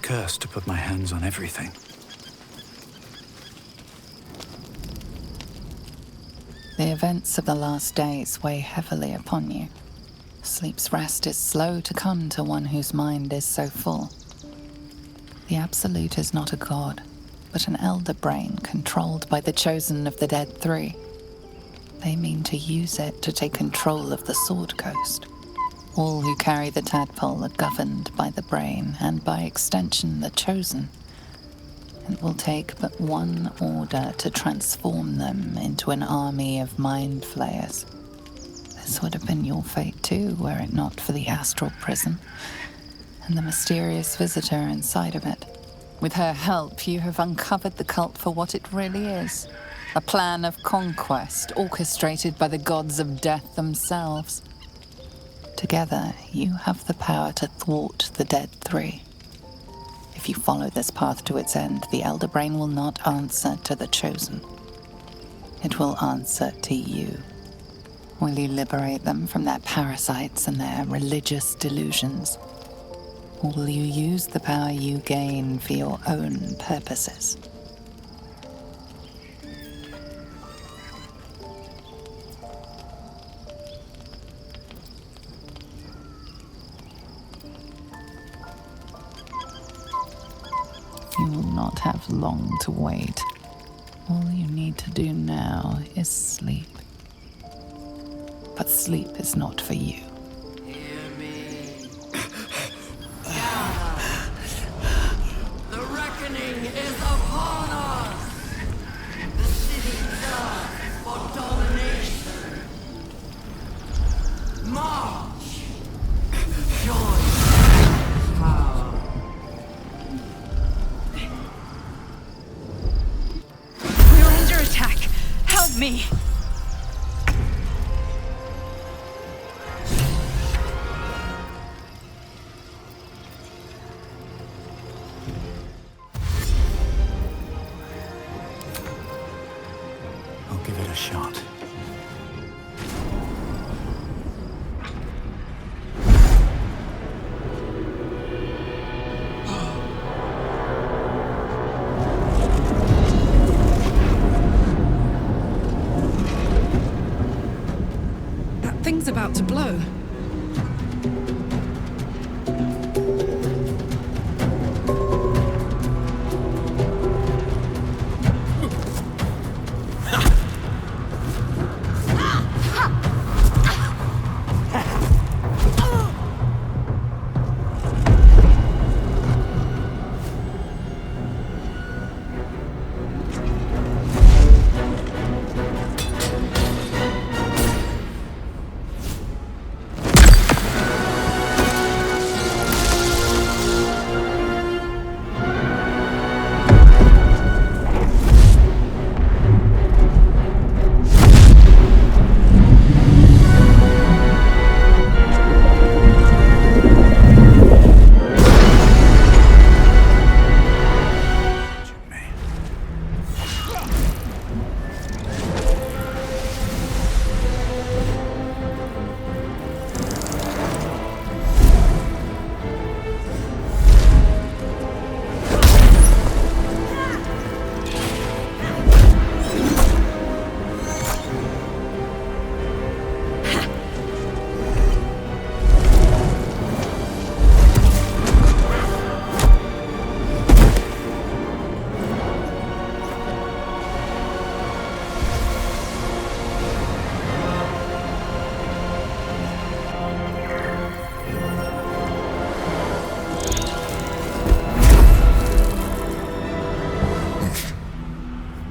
cursed to put my hands on everything. The events of the last days weigh heavily upon you. Sleep's rest is slow to come to one whose mind is so full. The Absolute is not a god, but an elder brain controlled by the chosen of the Dead Three. They mean to use it to take control of the Sword Coast. All who carry the tadpole are governed by the brain, and by extension the chosen. It will take but one order to transform them into an army of mind flayers. This would have been your fate too, were it not for the astral prison and the mysterious visitor inside of it. With her help, you have uncovered the cult for what it really is. A plan of conquest orchestrated by the gods of death themselves. Together, you have the power to thwart the Dead Three. If you follow this path to its end, the Elder Brain will not answer to the Chosen. It will answer to you. Will you liberate them from their parasites and their religious delusions? Or will you use the power you gain for your own purposes? You will not have long to wait. All you need to do now is sleep. But sleep is not for you. Hear me. Gather. The reckoning is upon us. The city thirsts for domination. March. Join power. We're under attack. Help me. I'll give it a shot. That thing's about to blow.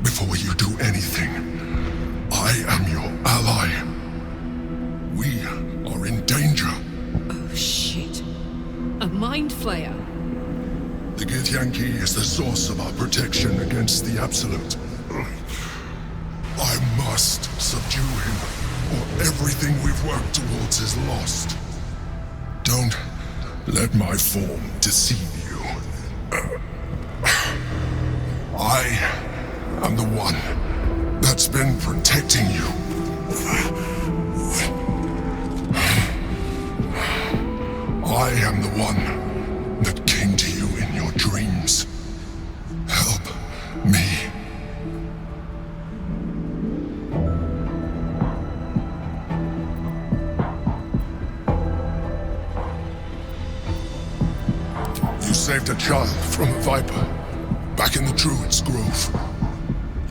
Before you do anything, I am your ally. We are in danger. Oh, shit. A mind flayer. The Githyanki is the source of our protection against the Absolute. I must subdue him, or everything we've worked towards is lost. Don't let my form deceive you. I am the one that's been protecting you. I am the one that came to you in your dreams. Help me. You saved a child from a viper back in the Druid's Grove.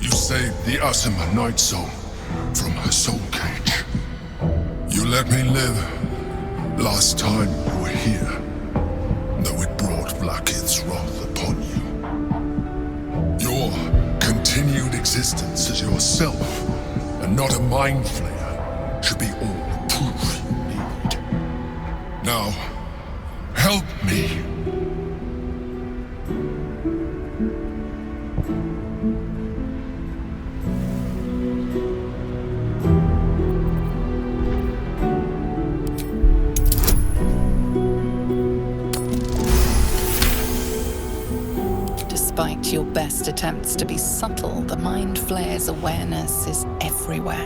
You saved the Asima Night Soul from her soul cage. You let me live last time you were here, though it brought Blackith's wrath upon you. Your continued existence as yourself, and not a mind flayer, should be all the proof you need. Now, help me. Despite your best attempts to be subtle, the Mind Flayer's awareness is everywhere.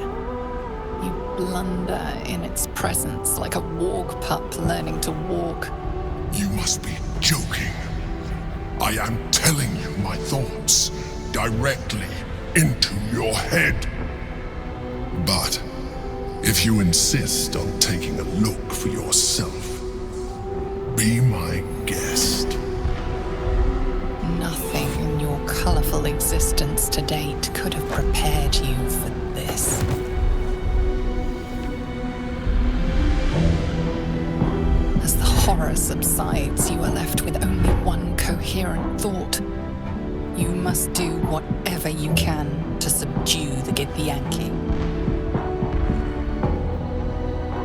You blunder in its presence like a warg pup learning to walk. You must be joking. I am telling you my thoughts directly into your head. But if you insist on taking a look for yourself, be my guest. Nothing in your colorful existence to date could have prepared you for this. As the horror subsides, you are left with only one coherent thought. You must do whatever you can to subdue the Githyanki.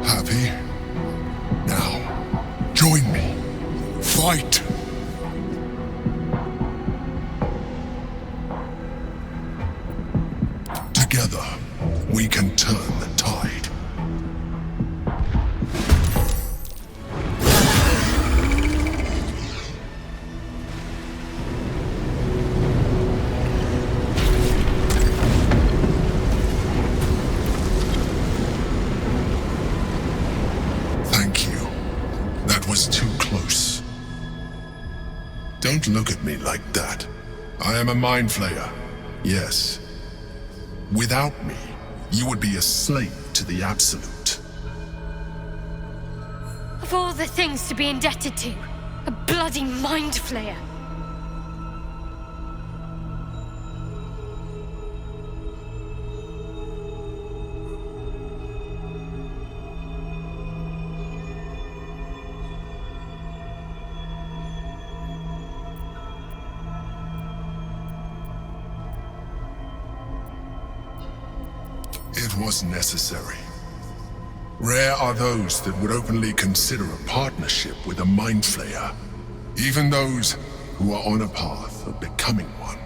Happy? Now, join me. Fight! Together, we can turn the tide. Thank you. That was too close. Don't look at me like that. I am a mind flayer. Yes. Without me, you would be a slave to the Absolute. Of all the things to be indebted to, a bloody mind flayer. It was necessary. Rare are those that would openly consider a partnership with a mind flayer, even those who are on a path of becoming one.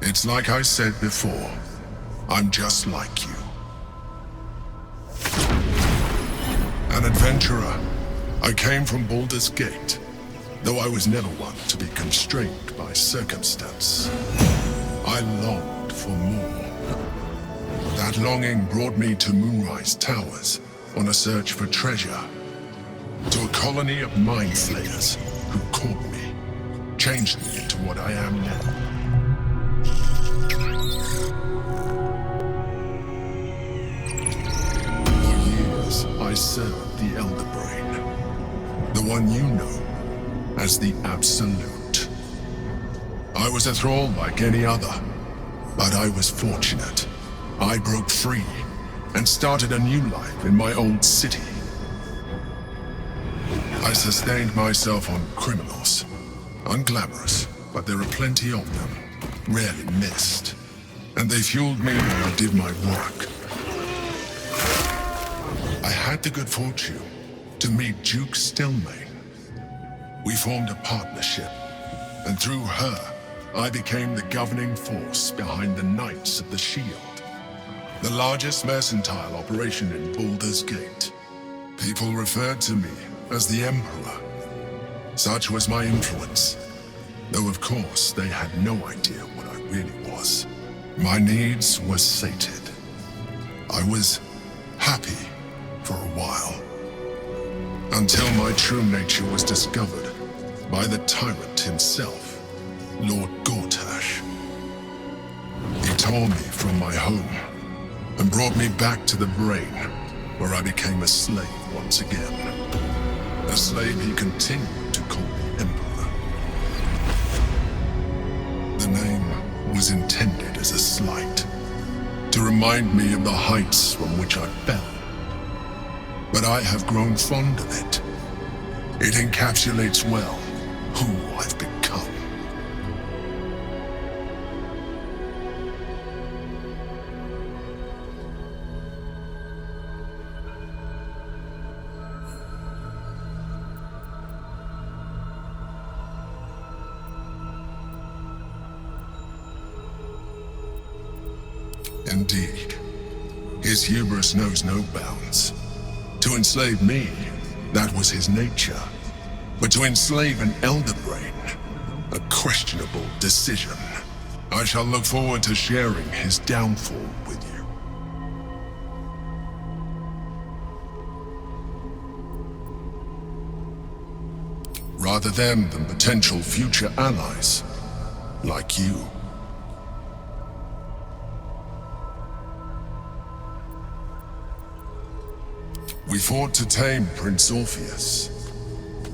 It's like I said before, I'm just like you. An adventurer, I came from Baldur's Gate, though I was never one to be constrained by circumstance. I longed for more. That longing brought me to Moonrise Towers on a search for treasure. To a colony of mind flayers who caught me, changed me into what I am now. For years, I served the Elder Brain, the one you know as the Absolute. I was a thrall like any other, but I was fortunate. I broke free and started a new life in my old city. I sustained myself on criminals. Unglamorous, but there are plenty of them, rarely missed. And they fueled me while I did my work. I had the good fortune to meet Duke Stelmane. We formed a partnership, and through her, I became the governing force behind the Knights of the Shield. The largest mercantile operation in Baldur's Gate. People referred to me as the Emperor. Such was my influence. Though of course they had no idea what I really was. My needs were sated. I was happy for a while. Until my true nature was discovered by the tyrant himself. Lord Gortash. He tore me from my home and brought me back to the brain, where I became a slave once again. A slave he continued to call the Emperor. The name was intended as a slight, to remind me of the heights from which I fell. But I have grown fond of it. It encapsulates well who I've become. Indeed, his hubris knows no bounds. To enslave me, that was his nature. But to enslave an Elder Brain, a questionable decision. I shall look forward to sharing his downfall with you. Rather them than potential future allies, like you. We fought to tame Prince Orpheus,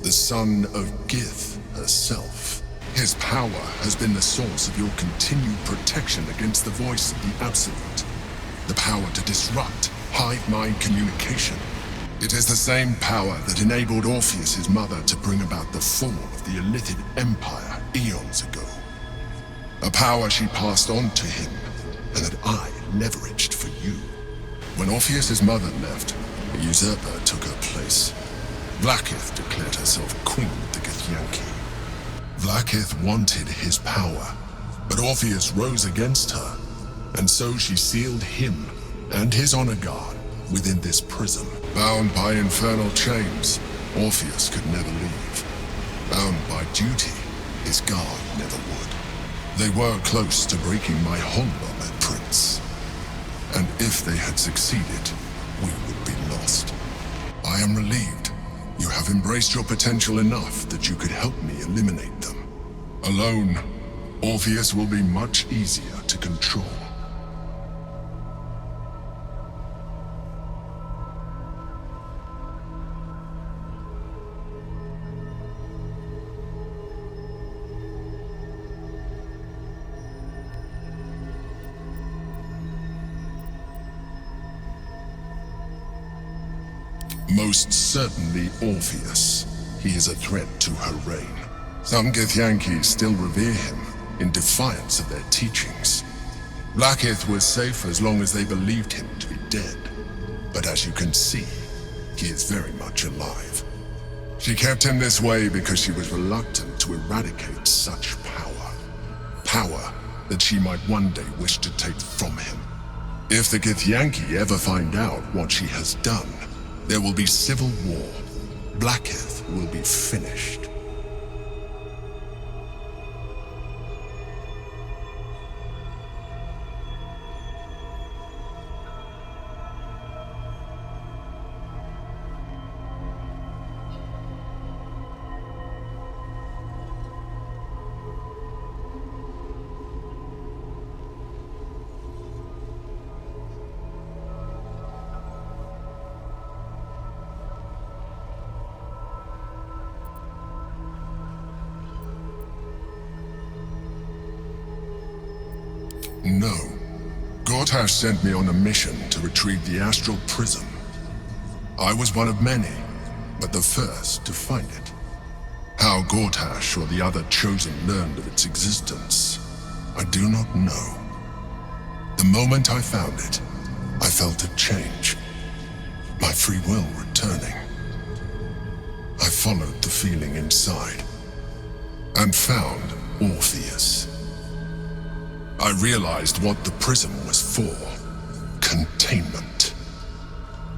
the son of Gith herself. His power has been the source of your continued protection against the voice of the Absolute. The power to disrupt hive mind communication. It is the same power that enabled Orpheus's mother to bring about the fall of the Illithid Empire eons ago. A power she passed on to him, and that I leveraged for you. When Orpheus's mother left, a usurper took her place. Vlaakith declared herself queen of the Githyanki. Vlaakith wanted his power, but Orpheus rose against her, and so she sealed him and his honor guard within this prison. Bound by infernal chains, Orpheus could never leave. Bound by duty, his guard never would. They were close to breaking my hold on that prince. And if they had succeeded, we would be lost. I am relieved. You have embraced your potential enough that you could help me eliminate them. Alone, Orpheus will be much easier to control. Most certainly Orpheus. He is a threat to her reign. Some Githyanki still revere him, in defiance of their teachings. Vlaakith was safe as long as they believed him to be dead. But as you can see, he is very much alive. She kept him this way because she was reluctant to eradicate such power. Power that she might one day wish to take from him. If the Githyanki ever find out what she has done, there will be civil war. Vlaakith will be finished. No. Gortash sent me on a mission to retrieve the Astral Prism. I was one of many, but the first to find it. How Gortash or the other Chosen learned of its existence, I do not know. The moment I found it, I felt a change. My free will returning. I followed the feeling inside, and found Orpheus. I realized what the prism was for. Containment.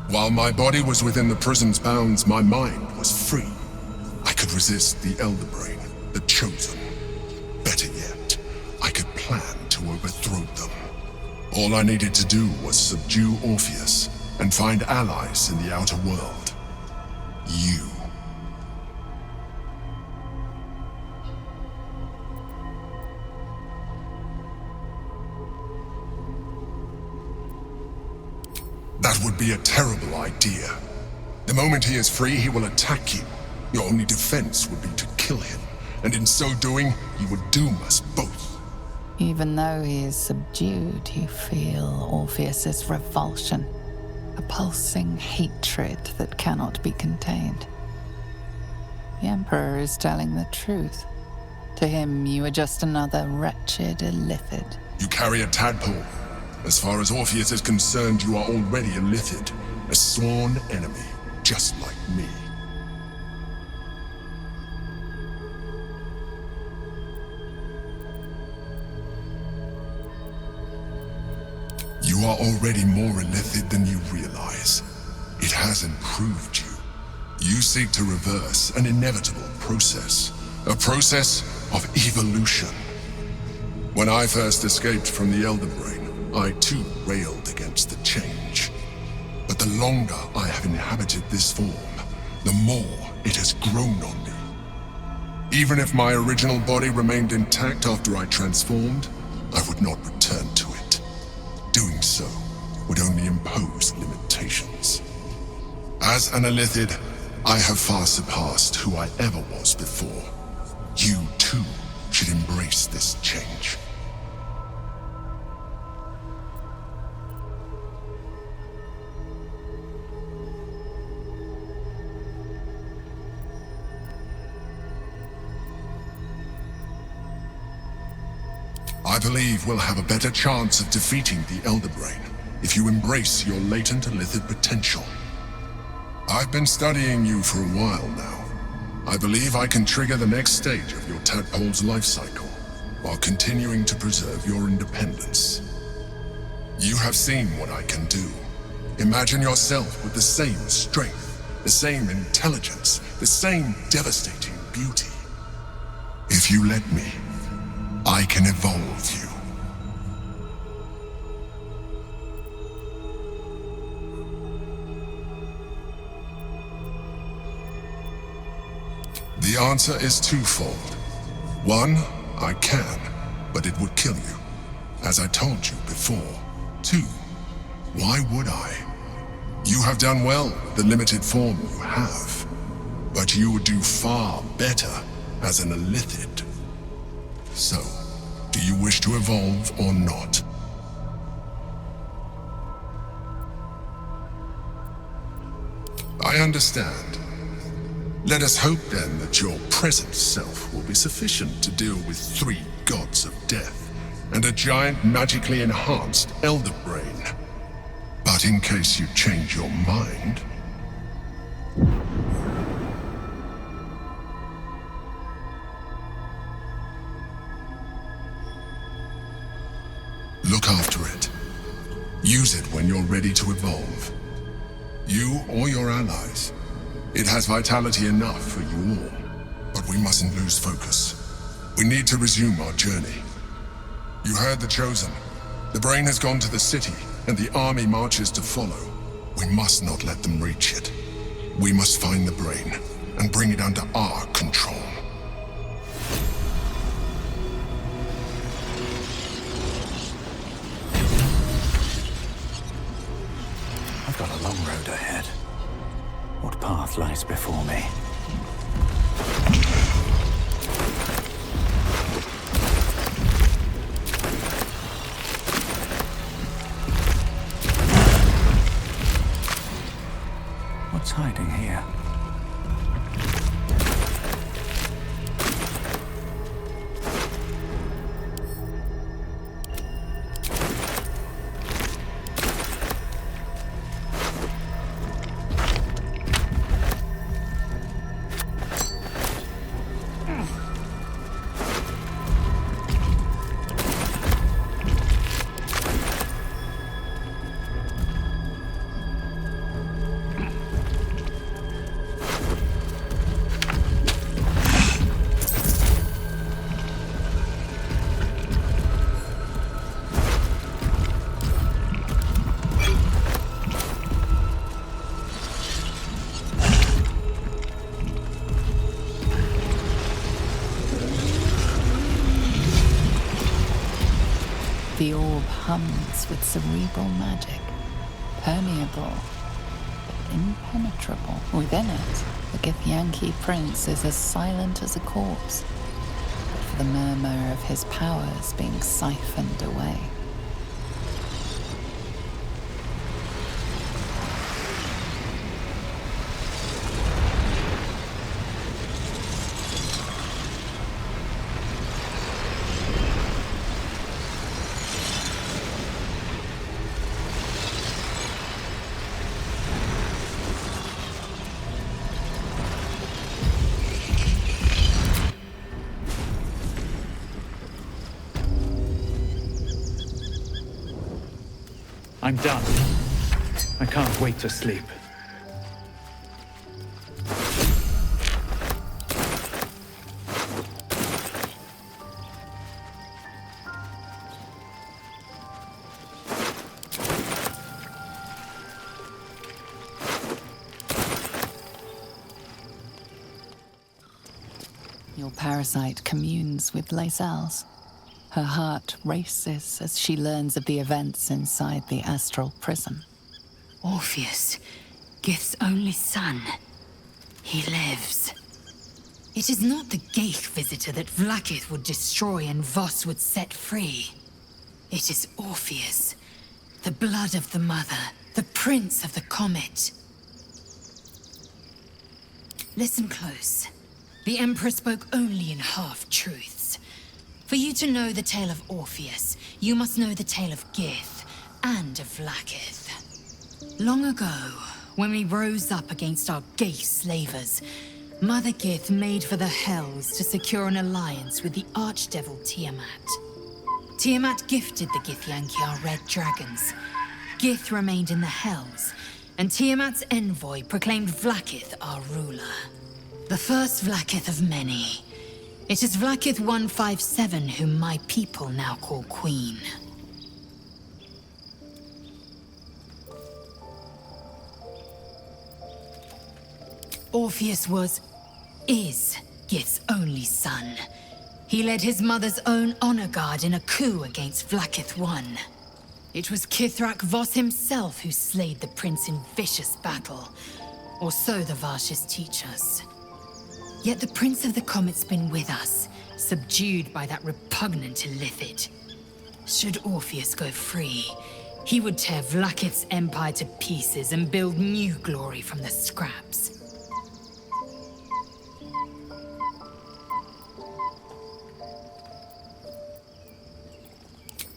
While my body was within the prism's bounds, my mind was free. I could resist the Elder Brain, the Chosen. Better yet, I could plan to overthrow them. All I needed to do was subdue Orpheus and find allies in the outer world. You. That would be a terrible idea. The moment he is free, he will attack you. Your only defense would be to kill him, and in so doing, he would doom us both. Even though he is subdued, you feel Orpheus's revulsion, a pulsing hatred that cannot be contained. The Emperor is telling the truth. To him, you are just another wretched illithid. You carry a tadpole. As far as Orpheus is concerned, you are already a illithid, a sworn enemy, just like me. You are already more illithid than you realize. It has improved you. You seek to reverse an inevitable process. A process of evolution. When I first escaped from the Elder Brain, I too railed against the change. But the longer I have inhabited this form, the more it has grown on me. Even if my original body remained intact after I transformed, I would not return to it. Doing so would only impose limitations. As an illithid, I have far surpassed who I ever was before. You, too, should embrace this change. I believe we'll have a better chance of defeating the Elder Brain if you embrace your latent illithid potential. I've been studying you for a while now. I believe I can trigger the next stage of your tadpole's life cycle, while continuing to preserve your independence. You have seen what I can do. Imagine yourself with the same strength, the same intelligence, the same devastating beauty. If you let me, I can evolve you. The answer is twofold. One, I can, but it would kill you, as I told you before. Two, why would I? You have done well with the limited form you have, but you would do far better as an illithid. So, do you wish to evolve or not? I understand. Let us hope then that your present self will be sufficient to deal with 3 gods of death and a giant magically enhanced Elder Brain. But in case you change your mind... look after it. Use it when you're ready to evolve. You or your allies. It has vitality enough for you all, but we mustn't lose focus. We need to resume our journey. You heard the Chosen. The Brain has gone to the city, and the army marches to follow. We must not let them reach it. We must find the Brain, and bring it under our control. I've got a long road ahead. What path lies before me? What's hiding here? The orb hums with cerebral magic, permeable, but impenetrable. Within it, the Githyanki prince is as silent as a corpse, but for the murmur of his powers being siphoned away. I'm done. I can't wait to sleep. Your parasite communes with Lae'zel's. Her heart races as she learns of the events inside the astral prison. Orpheus, Gith's only son. He lives. It is not the Geich visitor that Vlaakith would destroy and Voss would set free. It is Orpheus, the blood of the mother, the prince of the comet. Listen close. The Emperor spoke only in half-truths. For you to know the tale of Orpheus, you must know the tale of Gith and of Vlaakith. Long ago, when we rose up against our Geich slavers, Mother Gith made for the Hells to secure an alliance with the archdevil Tiamat. Tiamat gifted the Githyanki our red dragons. Gith remained in the Hells, and Tiamat's envoy proclaimed Vlaakith our ruler. The first Vlaakith of many. It is Vlaakith 157 whom my people now call Queen. Orpheus is Gith's only son. He led his mother's own honor guard in a coup against Vlaakith I. It was Kithrak Voss himself who slayed the prince in vicious battle, or so the Varshas teach us. Yet the Prince of the Comet's been with us, subdued by that repugnant Illithid. Should Orpheus go free, he would tear Vlaakith's empire to pieces and build new glory from the scraps.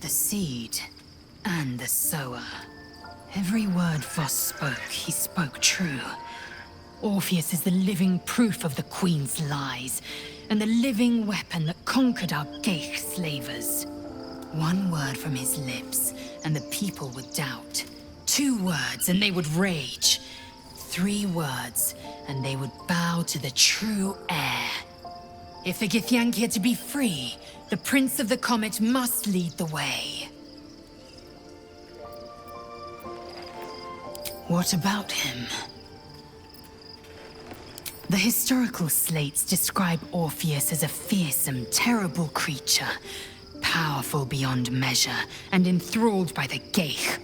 The seed and the sower. Every word Voss spoke, he spoke true. Orpheus is the living proof of the Queen's lies, and the living weapon that conquered our Geich slavers. One word from his lips, and the people would doubt. 2 words, and they would rage. 3 words, and they would bow to the true heir. If the Githyanki are to be free, the Prince of the Comet must lead the way. What about him? The historical slates describe Orpheus as a fearsome, terrible creature, powerful beyond measure and enthralled by the Geich.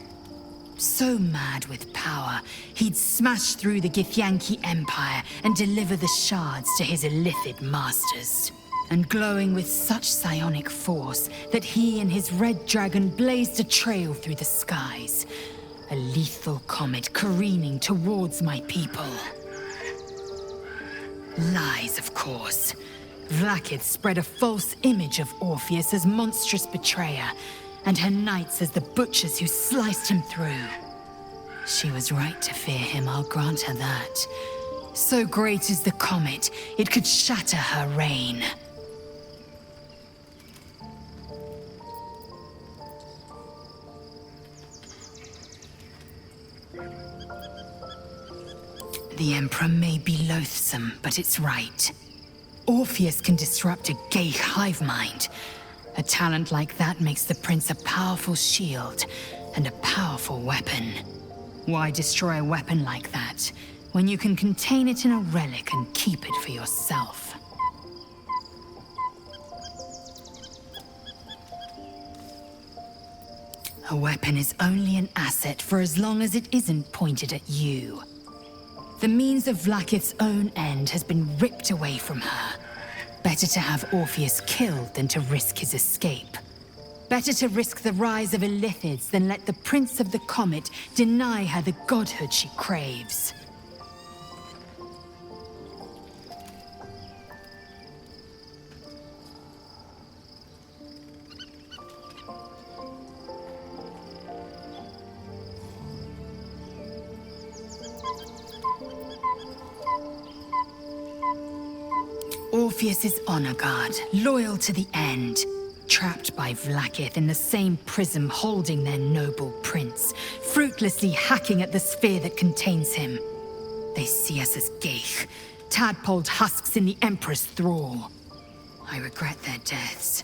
So mad with power, he'd smash through the Githyanki Empire and deliver the shards to his Illithid masters. And glowing with such psionic force that he and his red dragon blazed a trail through the skies. A lethal comet careening towards my people. Lies, of course. Vlaakith spread a false image of Orpheus as monstrous betrayer, and her knights as the butchers who sliced him through. She was right to fear him, I'll grant her that. So great is the comet, it could shatter her reign. The Emperor may be loathsome, but it's right. Orpheus can disrupt a Geich hive mind. A talent like that makes the Prince a powerful shield and a powerful weapon. Why destroy a weapon like that, when you can contain it in a relic and keep it for yourself? A weapon is only an asset for as long as it isn't pointed at you. The means of Vlaakith's own end has been ripped away from her. Better to have Orpheus killed than to risk his escape. Better to risk the rise of Illithids than let the Prince of the Comet deny her the godhood she craves. Orpheus is honor guard, loyal to the end. Trapped by Vlaakith in the same prism holding their noble prince, fruitlessly hacking at the sphere that contains him. They see us as geich, tadpoled husks in the Emperor's thrall. I regret their deaths,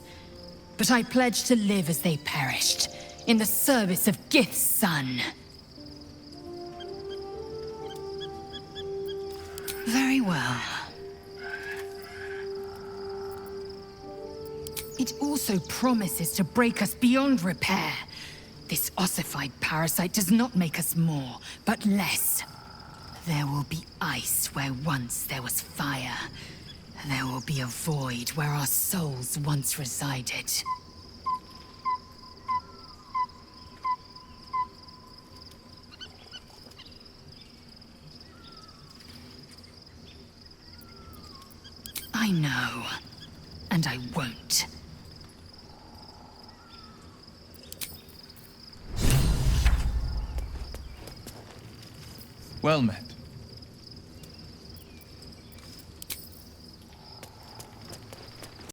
but I pledge to live as they perished, in the service of Gith's son. Very well. It also promises to break us beyond repair. This ossified parasite does not make us more, but less. There will be ice where once there was fire. There will be a void where our souls once resided. I know, and I won't. Well met.